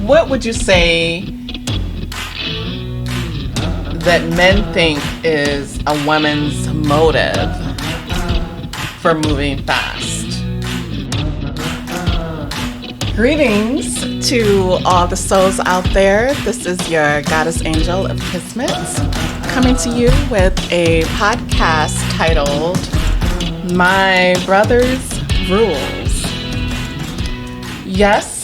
What would you say that men think is a woman's motive for moving fast? Greetings to all the souls out there. This is your goddess angel of Kismet coming to you with a podcast titled My Brother's Rules. Yes,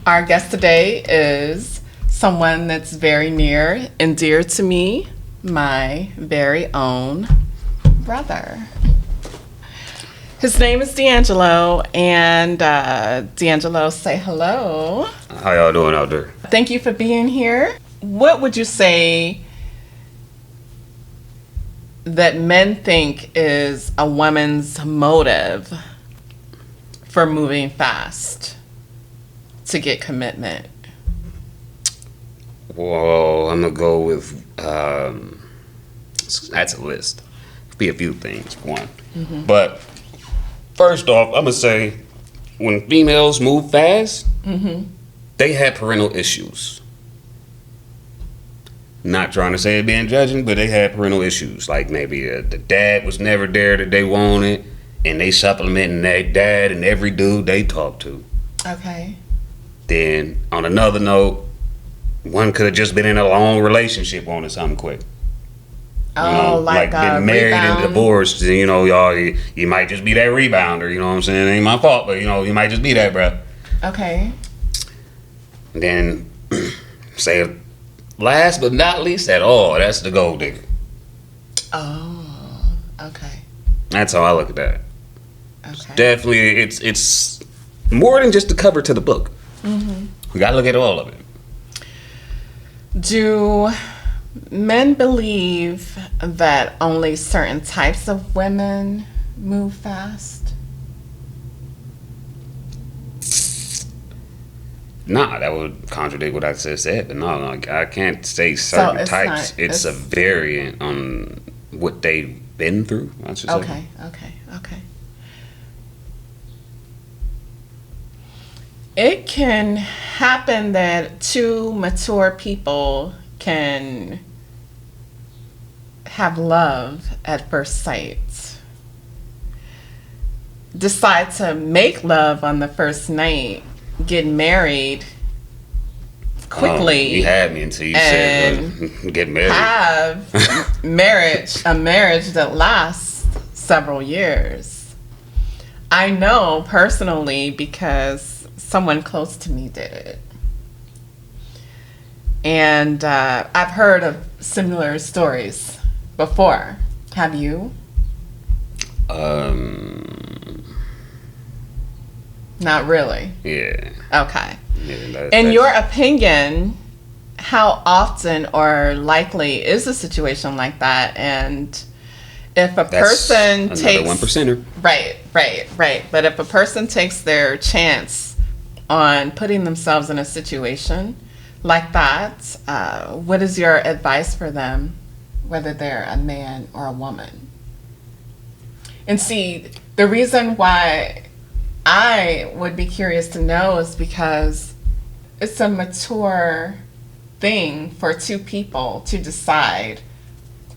our guest today is someone that's very near and dear to me, my very own brother. His name is D'Angelo, and D'Angelo, say hello. How y'all doing out there? Thank you for being here. What would you say that men think is a woman's motive for moving fast to get commitment? Well, I'm gonna go with that's a list. Could be a few things. One, but first off, I'm gonna say when females move fast, they had parental issues. Not trying to say it being judging, but they had parental issues. Like maybe the dad was never there that they wanted, and they supplementing their dad and every dude they talk to. Okay. Then on another note, one could have just been in a long relationship on something quick. You know, like been married rebound. and divorced, you know, y'all, you might just be that rebounder, you know what I'm saying? It ain't my fault, but, you know, you might just be that, bro. Okay. Then, say, last but not least at all, that's the gold digger. Oh, okay. That's how I look at that. Okay. Definitely, it's more than just the cover to the book. We gotta look at all of it. Do men believe that only certain types of women move fast? Nah, that would contradict what I just said. But no, I can't say certain it's types. not- It's a variant on what they've been through, I should say. Okay. It can happen that two mature people can have love at first sight, decide to make love on the first night, get married quickly. You had me until you said get married. Have a marriage that lasts several years. I know personally because someone close to me did it. And I've heard of similar stories before. Have you? Not really. Yeah. Okay. Yeah, In your opinion, how often or likely is a situation like that? And if a person another takes 1%er. Right. But if a person takes their chance on putting themselves in a situation like that, what is your advice for them, whether they're a man or a woman? And see, the reason why I would be curious to know is because it's a mature thing for two people to decide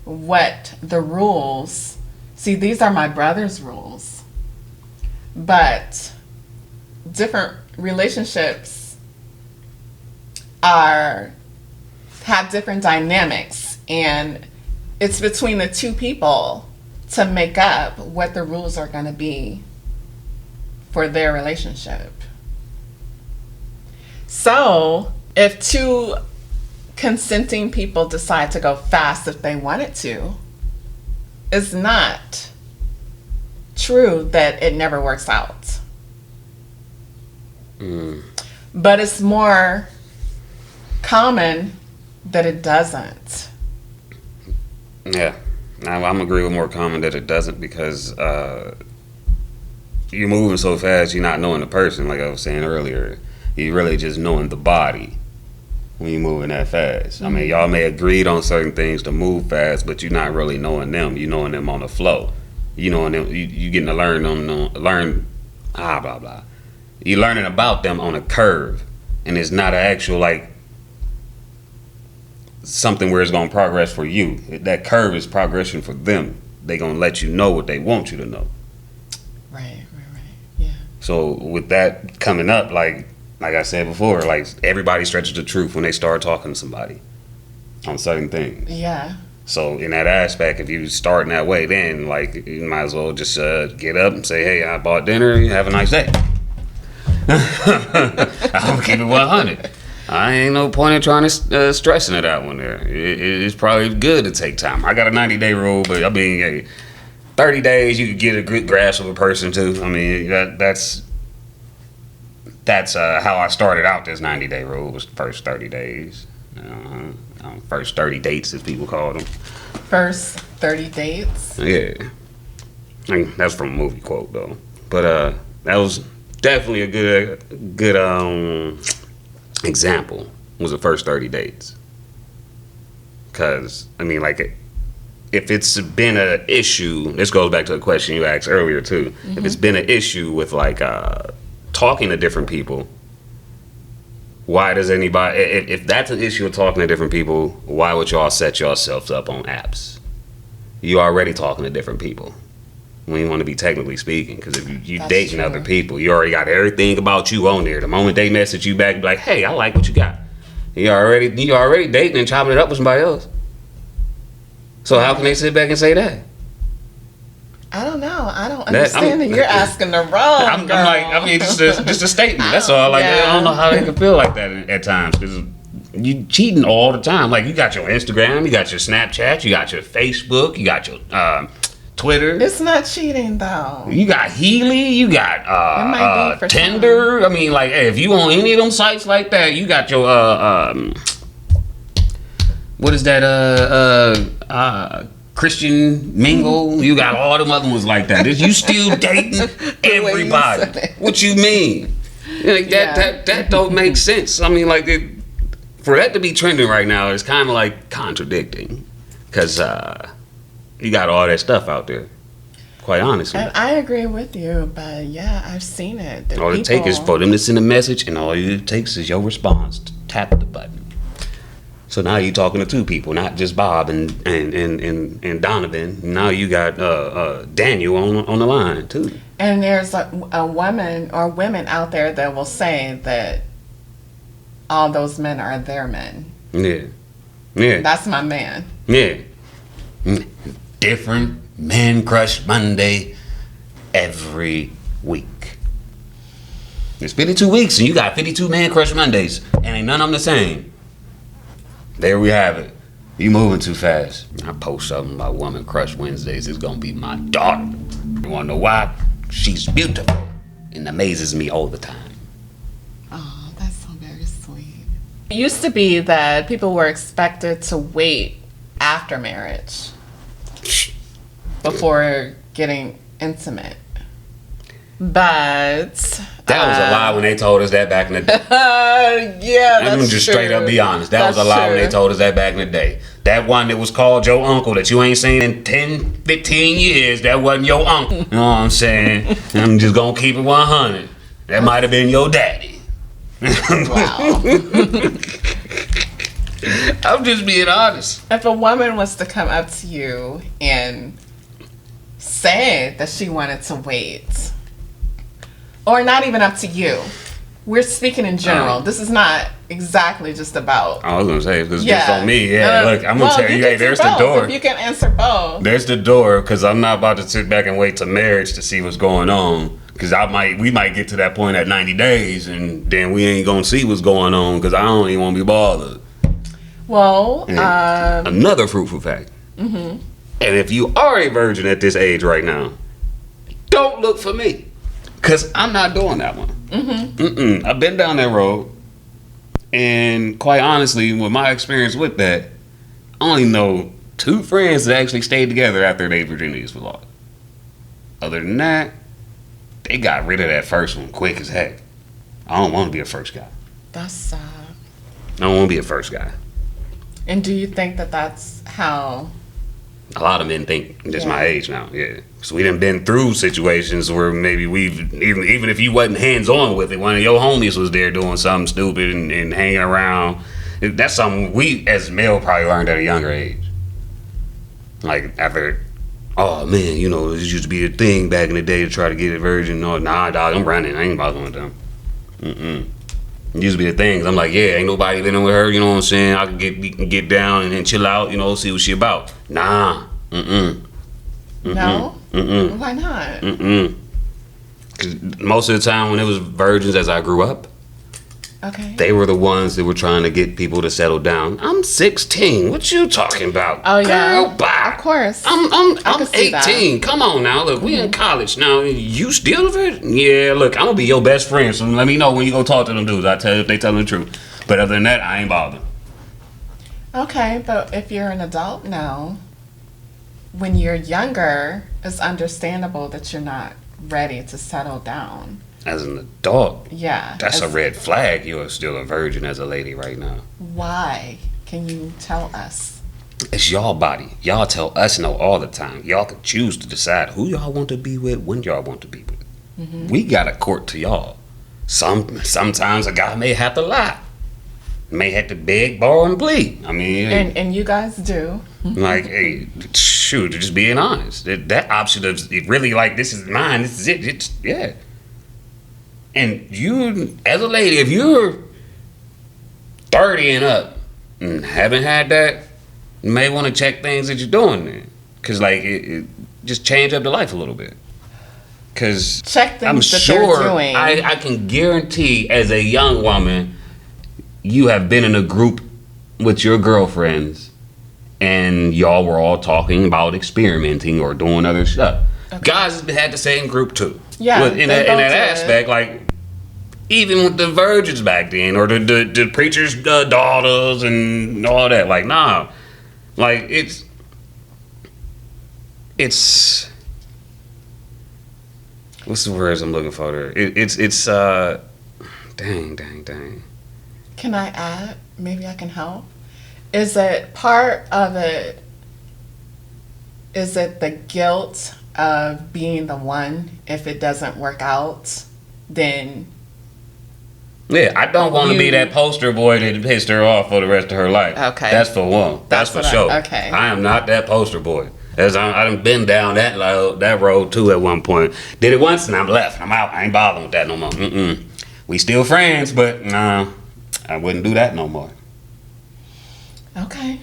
what the rules. See, these are my brother's rules, but different relationships have different dynamics, and it's between the two people to make up what the rules are going to be for their relationship. So if two consenting people decide to go fast if they wanted to, it's not true that it never works out. But it's more common that it doesn't. Yeah. I'm agree with more common that it doesn't because you're moving so fast, you're not knowing the person, like I was saying earlier. You're really just knowing the body when you're moving that fast. I mean, y'all may agreed on certain things to move fast, but you're not really knowing them. You're knowing them on the flow. You knowing them. You getting to learn blah blah. You're learning about them on a curve. and it's not an actual like something where it's gonna progress for you. That curve is progression for them. They gonna let you know what they want you to know. Right. Yeah. So with that coming up, like I said before, like everybody stretches the truth when they start talking to somebody on certain things. Yeah. So in that aspect, if you start in that way, then like you might as well just get up and say, "Hey, I bought dinner. Have a nice day." I'm keep it 100. I ain't no point in trying to stressing it out one there. It's probably good to take time. I got a 90-day rule, but I mean, 30 days you could get a good grasp of a person too. I mean, that's how I started out this 90-day rule. Was the first 30 days. First 30 dates, as people call them. First 30 dates? Yeah. I mean, that's from a movie quote, though. But that was definitely a good example, was the first 30 dates. Because, I mean, like, if it's been an issue, this goes back to the question you asked earlier, too. Mm-hmm. If it's been an issue with, like, talking to different people, why does anybody, if that's an issue of talking to different people, why would y'all set yourselves up on apps? You already talking to different people when you want to be technically speaking, because if you dating other people, you already got everything about you on there. The moment they message you back, be like, "Hey, I like what you got." You already dating and chopping it up with somebody else. So how can they sit back and say that? I don't know. I don't understand that you're asking the wrong girl. I mean, just a statement. That's all. Like, I don't know how they can feel like that at times, because you cheating all the time. Like, you got your Instagram, you got your Snapchat, you got your Facebook, you got your Twitter. It's not cheating though. You got Healy, you got Tinder. Some. I mean, like, hey, if you on any of them sites like that, you got your what is that Christian Mingle, you got all them other ones like that. You still dating everybody. What you mean? Like that don't make sense. I mean, like, for that to be trending right now is kind of like contradicting, because you got all that stuff out there, quite honestly. And I agree with you, but yeah, I've seen it. All it takes is for them to send a message, and all it takes is your response to tap the button. So now you're talking to two people, not just Bob and Donovan. Now you got Daniel on the line too. And there's a woman or women out there that will say that all those men are their men. Yeah. That's my man. Yeah. Different Man Crush Monday every week. It's 52 weeks and you got 52 Man Crush Mondays, and ain't none of them the same. There we have it. You moving too fast. I post something about Woman Crush Wednesdays. It's gonna be my daughter. You wanna know why? She's beautiful and amazes me all the time. Oh, that's so very sweet. It used to be that people were expected to wait after marriage before getting intimate. But that was a lie when they told us that back in the day. Yeah, that's I'm just straight up be honest. That was a lie when they told us that back in the day. That one that was called your uncle that you ain't seen in 10, 15 years, that wasn't your uncle. You know what I'm saying? I'm just gonna keep it 100. That might have been your daddy. Wow. I'm just being honest. If a woman was to come up to you and say that she wanted to wait, or not even up to you, we're speaking in general. This is not exactly just about. I was gonna say, if it's just on me, look, I'm gonna tell you, hey, there's the door. If you can answer both. There's the door, because I'm not about to sit back and wait till marriage to see what's going on. Because we might get to that point at 90 days, and then we ain't gonna see what's going on, because I don't even want to be bothered. Well, another fruitful fact. Mm-hmm. And if you are a virgin at this age right now, don't look for me, because I'm not doing that one. Mm-hmm. I've been down that road, and quite honestly, with my experience with that, I only know 2 friends that actually stayed together after their virginities was lost. Other than that, they got rid of that first one quick as heck. I don't want to be a first guy. That's sad. I don't want to be a first guy. And do you think that that's how a lot of men think? Just my age now, yeah. So we done been through situations where maybe we've, even if you wasn't hands-on with it, one of your homies was there doing something stupid and hanging around. That's something we, as male, probably learned at a younger age. Like, after, oh, man, you know, this used to be a thing back in the day to try to get a virgin. No, nah, dog, I'm running. I ain't bothering with them. It used to be the things. I'm like, yeah, ain't nobody living with her, you know what I'm saying? I can get down and chill out, you know, see what she about. Nah. No? Why not? 'Cause most of the time when it was virgins as I grew up, Okay. they were the ones that were trying to get people to settle down. I'm 16. What you talking about? Oh, yeah. Girl, bye. Of course. I'm can see that. 18. Come on now. Look, we in college now. You still a virgin? Yeah, look, I'm gonna be your best friend. So let me know when you go talk to them dudes. I tell you if they telling the truth. But other than that, I ain't bothered. Okay, but if you're an adult now, when you're younger, it's understandable that you're not ready to settle down. As an adult, Yeah. that's a red flag. You are still a virgin as a lady right now. Why? Can you tell us? It's y'all body. Y'all tell us no all the time. Y'all can choose to decide who y'all want to be with, when y'all want to be with. We got a court to y'all. Sometimes a guy may have to lie. May have to beg, borrow, and plead. I mean, And you guys do. like, hey, shoot, just being honest. That option of it really like, this is mine, this is it. It's, yeah. And you, as a lady, if you're 30 and up and haven't had that, you may want to check things that you're doing there. Because, like, it just change up the life a little bit. Because Check things I'm that sure they're doing. I can guarantee as a young woman, you have been in a group with your girlfriends and y'all were all talking about experimenting or doing other stuff. Okay. Guys had the same group too. Yeah, But in they that both did. aspect, like, even with the virgins back then or the preacher's daughters and all that, like, nah. Like, it's what's the words I'm looking for there? It's dang. Can I add? Maybe I can help. Is it part of it? Is it the guilt of being the one? If it doesn't work out, then Yeah, I don't want to be that poster boy that pissed her off for the rest of her life. Okay. That's for one. That's for what sure. okay. I am not that poster boy. As I done been down that road too at one point. Did it once and I'm left. I'm out. I ain't bothering with that no more. We still friends, but nah, I wouldn't do that no more. Okay.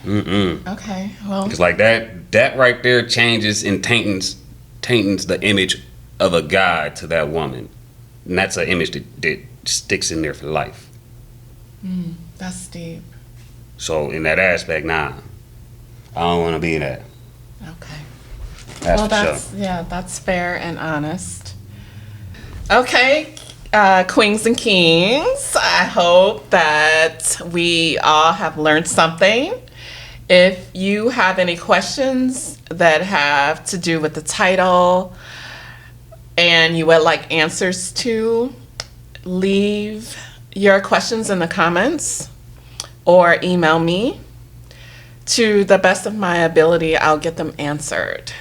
Okay. Well. It's like that right there changes and taints the image of a guy to that woman. And that's an image that sticks in there for life. That's deep. So in that aspect, nah, I don't want to be that. Okay. That's Well, for sure. that's fair and honest. Okay, queens and kings, I hope that we all have learned something. If you have any questions that have to do with the title and you would like answers to, leave your questions in the comments or email me. To the best of my ability, I'll get them answered.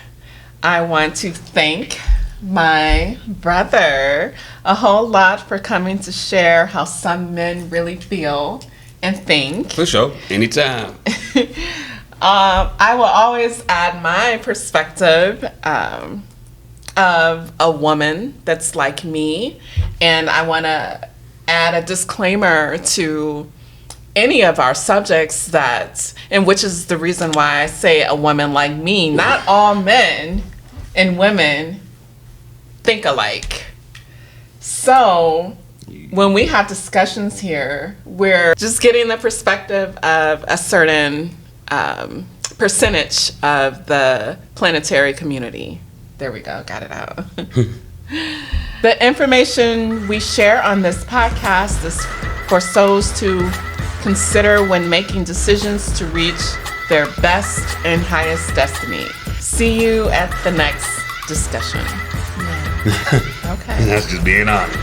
I want to thank my brother a whole lot for coming to share how some men really feel and think. For sure. Anytime. I will always add my perspective of a woman that's like me, and I want to add a disclaimer to any of our subjects and which is the reason why I say a woman like me. Not all men and women think alike. So when we have discussions here, we're just getting the perspective of a certain percentage of the planetary community. There we go, got it out. The information we share on this podcast is for souls to consider when making decisions to reach their best and highest destiny. See you at the next discussion. Yeah. Okay. That's just being honest.